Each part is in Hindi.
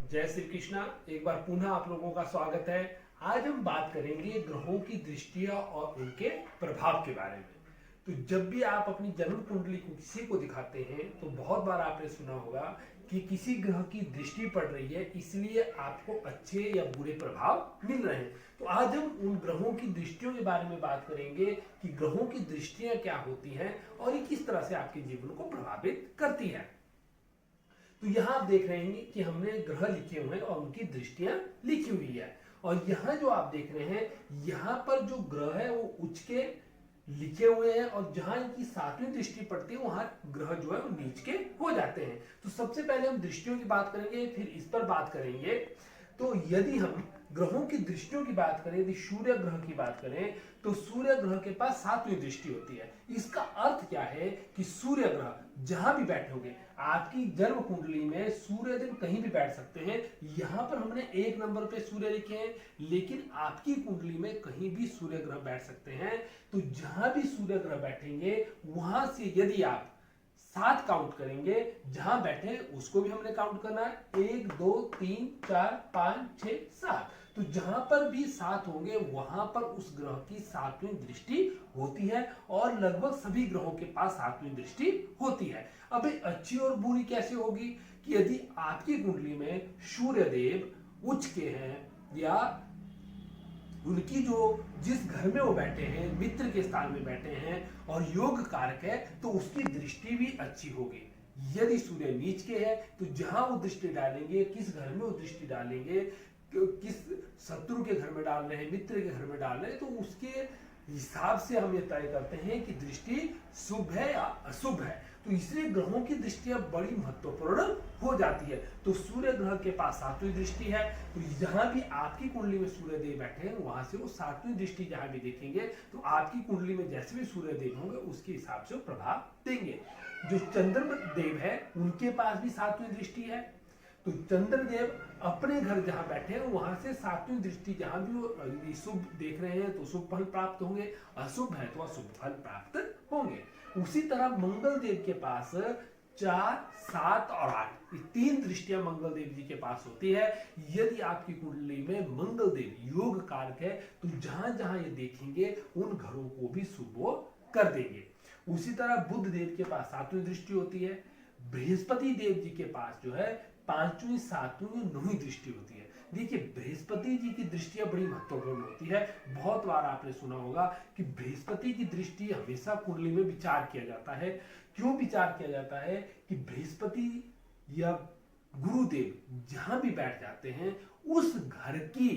जय श्री कृष्णा। एक बार पुनः आप लोगों का स्वागत है। आज हम बात करेंगे ग्रहों की दृष्टियां और उनके प्रभाव के बारे में। तो जब भी आप अपनी जन्म कुंडली को किसी को दिखाते हैं तो बहुत बार आपने सुना होगा कि किसी ग्रह की दृष्टि पड़ रही है, इसलिए आपको अच्छे या बुरे प्रभाव मिल रहे हैं। तो आज हम उन ग्रहों की दृष्टियों के बारे में बात करेंगे कि ग्रहों की दृष्टियां क्या होती हैं और ये किस तरह से आपके जीवन को प्रभावित करती है। तो यहाँ आप देख रहे हैं कि हमने ग्रह लिखे हुए हैं और उनकी दृष्टियां लिखी हुई है। और यहाँ जो आप देख रहे हैं, यहाँ पर जो ग्रह है वो उच्च के लिखे हुए हैं और जहां इनकी सातवीं दृष्टि पड़ती है वहां ग्रह जो है वो नीच के हो जाते हैं। तो सबसे पहले हम दृष्टियों की बात करेंगे, फिर इस पर बात करेंगे। तो यदि हम ग्रहों की दृष्टियों की बात करें, यदि सूर्य ग्रह की बात करें तो सूर्य ग्रह के पास सातवीं दृष्टि होती है। इसका अर्थ क्या है कि सूर्य ग्रह जहां भी बैठे होंगे, आपकी जन्म कुंडली में सूर्य दिन कहीं भी बैठ सकते हैं। यहां पर हमने एक नंबर पे सूर्य लिखे हैं, लेकिन आपकी कुंडली में कहीं भी सूर्य ग्रह बैठ सकते हैं। तो जहां भी सूर्य ग्रह बैठेंगे वहां से यदि आप 7 काउंट करेंगे, जहां बैठे उसको भी हमने काउंट करना है। 1 2 3 4 5 6 7। तो जहां पर भी 7 होंगे वहां पर उस ग्रह की सातवीं दृष्टि होती है और लगभग सभी ग्रहों के पास सातवीं दृष्टि होती है। अब अच्छी और बुरी कैसे होगी कि यदि आपकी कुंडली में सूर्य देव उच्च के हैं या उनकी जो जिस घर में वो बैठे हैं मित्र के स्थान में बैठे हैं और योग कारक है तो उसकी दृष्टि भी अच्छी होगी। यदि सूर्य नीच के है तो जहां वो दृष्टि डालेंगे, किस घर में वो दृष्टि डालेंगे, किस शत्रु के घर में डाल रहे हैं, मित्र के घर में डाल रहे हैं, तो उसके हिसाब से हम ये तय करते हैं कि दृष्टि शुभ है या अशुभ है। तो इसलिए ग्रहों की दृष्टियां बड़ी महत्वपूर्ण हो जाती है। तो सूर्य ग्रह के पास सातवीं दृष्टि है, तो जहां भी आपकी कुंडली में सूर्य देव बैठे हैं वहां से वो सातवीं दृष्टि जहां भी देखेंगे तो आपकी कुंडली में जैसे भी सूर्य देव होंगे उसके हिसाब से वो प्रभाव देंगे। जो चंद्र देव है उनके पास भी सातवीं दृष्टि है। तो चंद्रदेव अपने घर जहां बैठे हैं वहां से सातवीं दृष्टि जहां भी वो शुभ देख रहे हैं तो शुभ फल प्राप्त होंगे, अशुभ है तो अशुभ फल प्राप्त होंगे। उसी तरह मंगल देव के पास 4 7 और 8 ये 3 दृष्टियां मंगल देव जी के पास होती है। यदि आपकी कुंडली में मंगल देव योग कारक है तो जहां जहां ये देखेंगे उन घरों को भी शुभ कर देंगे। उसी तरह बुध देव के पास सातवीं दृष्टि होती है। बृहस्पति देव जी के पास जो है 5वीं 7वीं 9वीं दृष्टि होती है। देखिए बृहस्पति जी की दृष्टियां बड़ी महत्वपूर्ण होती है। बहुत बार आपने सुना होगा कि बृहस्पति की दृष्टि हमेशा कुंडली में विचार किया जाता है। क्यों विचार किया जाता है कि बृहस्पति या गुरुदेव जहां भी बैठ जाते हैं उस घर की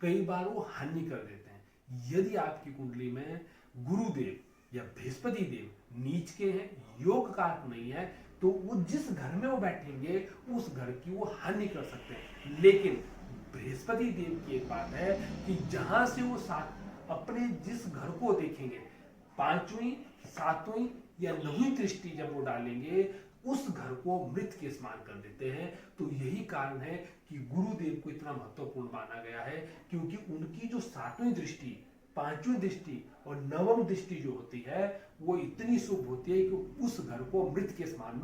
कई बार वो हानि कर देते हैं। यदि आपकी कुंडली में गुरुदेव या बृहस्पति देव नीच के हैं, योग कारक नहीं है, तो वो जिस घर में वो बैठेंगे उस घर की वो हानि कर सकते हैं। लेकिन बृहस्पति देव की एक बात है कि जहां से वो अपने जिस घर को देखेंगे 5वीं 7वीं या 9वीं दृष्टि जब वो डालेंगे उस घर को मृत के समान कर देते हैं। तो यही कारण है कि गुरुदेव को इतना महत्वपूर्ण माना गया है, क्योंकि उनकी जो 7वीं दृष्टि 5वीं दृष्टि और 9वीं दृष्टि जो होती है वो इतनी शुभ होती है कि उस घर को मृत के समान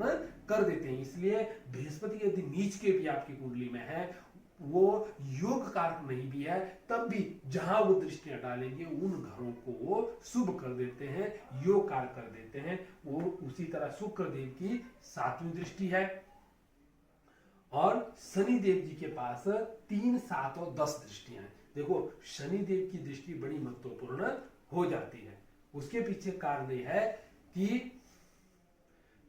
कर देते हैं। इसलिए बृहस्पति यदि नीच के भी आपकी कुंडली में है, वो योग कारक नहीं भी है, तब भी जहां वो दृष्टियां डालेंगे उन घरों को वो शुभ कर देते हैं, योग कारक कर देते हैं। वो उसी तरह शुक्र देव की 7वीं दृष्टि है और शनि देव जी के पास 3 7 और 10 दृष्टियां हैं। देखो शनि देव की दृष्टि बड़ी महत्वपूर्ण हो जाती है। उसके पीछे कारण यह है कि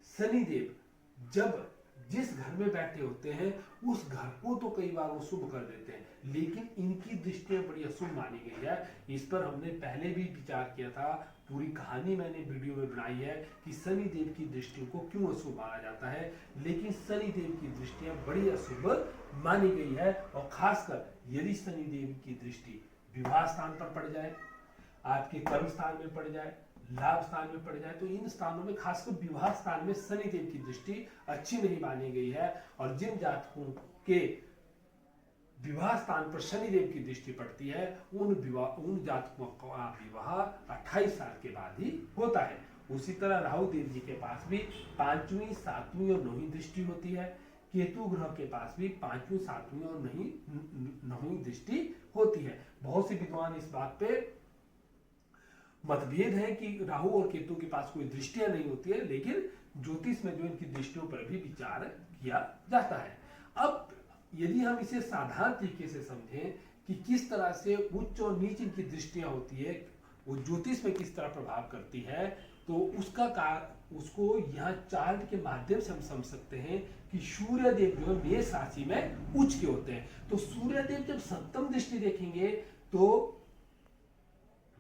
शनि देव जब जिस घर में बैठे होते हैं उस घर को तो कई बार वो शुभ कर देते हैं, लेकिन इनकी दृष्टियां बड़ी अशुभ मानी गई है। इस पर हमने पहले भी विचार किया था, पूरी कहानी मैंने वीडियो में बनाई है कि शनि देव की दृष्टियों को क्यों अशुभ माना जाता है। लेकिन शनि देव की दृष्टियां बड़ी अशुभ मानी गई है और खासकर यदि शनि देव की दृष्टि विवाह स्थान पर पड़ जाए, आपके कर्म स्थान में पड़ जाए, लाभ स्थान में पड़ जाए, तो इन स्थानों में खासकर विवाह स्थान में शनि देव की दृष्टि अच्छी नहीं मानी गई है। और जिन जातकों के विवाह स्थान पर शनि देव की दृष्टि पड़ती है उन जातकों का विवाह 28 साल के बाद ही होता है। उसी तरह राहु देव जी के पास भी 5वीं 7वीं और 9वीं दृष्टि होती है केतु ग्रह के पास भी 5वीं 7वीं और नहीं 9वीं दृष्टि होती है। बहुत से विद्वान इस बात पे मतभेद है कि राहु और केतु के पास कोई दृष्टियां नहीं होती है, लेकिन ज्योतिष में जो इनकी दृष्टियों पर भी विचार किया जाता है। अब यदि हम इसे साधारण तरीके से समझें कि किस तरह से उच्च और नीच इनकी दृष्टियां होती है, वो ज्योतिष में किस तरह प्रभाव करती है, तो उसको यहाँ चार्ट के माध्यम से हम समझ सकते हैं कि सूर्य देव जो है मेष राशि में उच्च के होते हैं। तो सूर्य देव जब सप्तम दृष्टि देखेंगे तो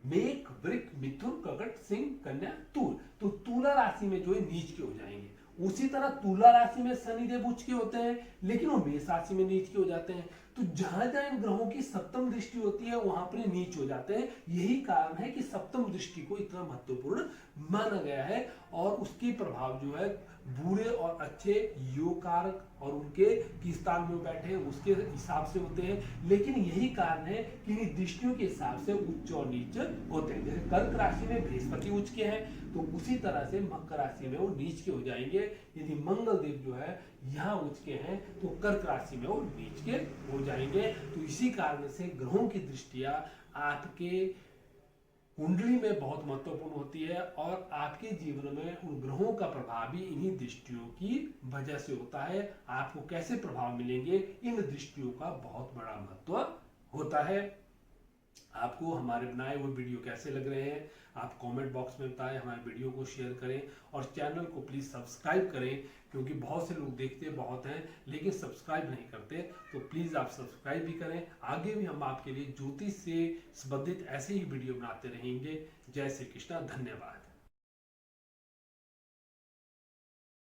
मेघ, वृक, मिथुन, कर्कट, सिंह, कन्या, तुल, तो तुला राशि में जो है नीच के हो जाएंगे। उसी तरह तुला राशि में शनिदेव उच्च के होते हैं, लेकिन वो मेष राशि में नीच के हो जाते हैं। तो जहां जहां इन ग्रहों की सप्तम दृष्टि होती है वहां पर नीच हो जाते हैं। यही कारण है कि सप्तम दृष्टि को इतना महत्वपूर्ण माना गया है और उसके प्रभाव जो है बुरे और अच्छे योग कारक और उनके किस स्थान में बैठे हैं उसके हिसाब से होते हैं। लेकिन यही कारण है कि इन दृष्टियों के हिसाब से उच्च और नीच होते हैं। जैसे कर्क राशि में बृहस्पति उच्च के हैं, तो उसी तरह से मकर राशि में वो नीच के हो जाएंगे। यदि मंगल देव जो है यहाँ उच्च के हैं तो कर्क राशि में वो नीच के हो जाएंगे। तो इसी कारण से ग्रहों की दृष्टियां आपके कुंडली में बहुत महत्वपूर्ण होती है और आपके जीवन में उन ग्रहों का प्रभाव भी इन्हीं दृष्टियों की वजह से होता है। आपको कैसे प्रभाव मिलेंगे, इन दृष्टियों का बहुत बड़ा महत्व होता है। आपको हमारे बनाए हुए वीडियो कैसे लग रहे हैं आप कमेंट बॉक्स में बताएं, हमारे वीडियो को शेयर करें और चैनल को प्लीज सब्सक्राइब करें, क्योंकि बहुत से लोग देखते बहुत हैं लेकिन सब्सक्राइब नहीं करते। तो प्लीज आप सब्सक्राइब भी करें। आगे भी हम आपके लिए ज्योतिष से संबंधित ऐसे ही वीडियो बनाते रहेंगे। जय श्री कृष्णा, धन्यवाद।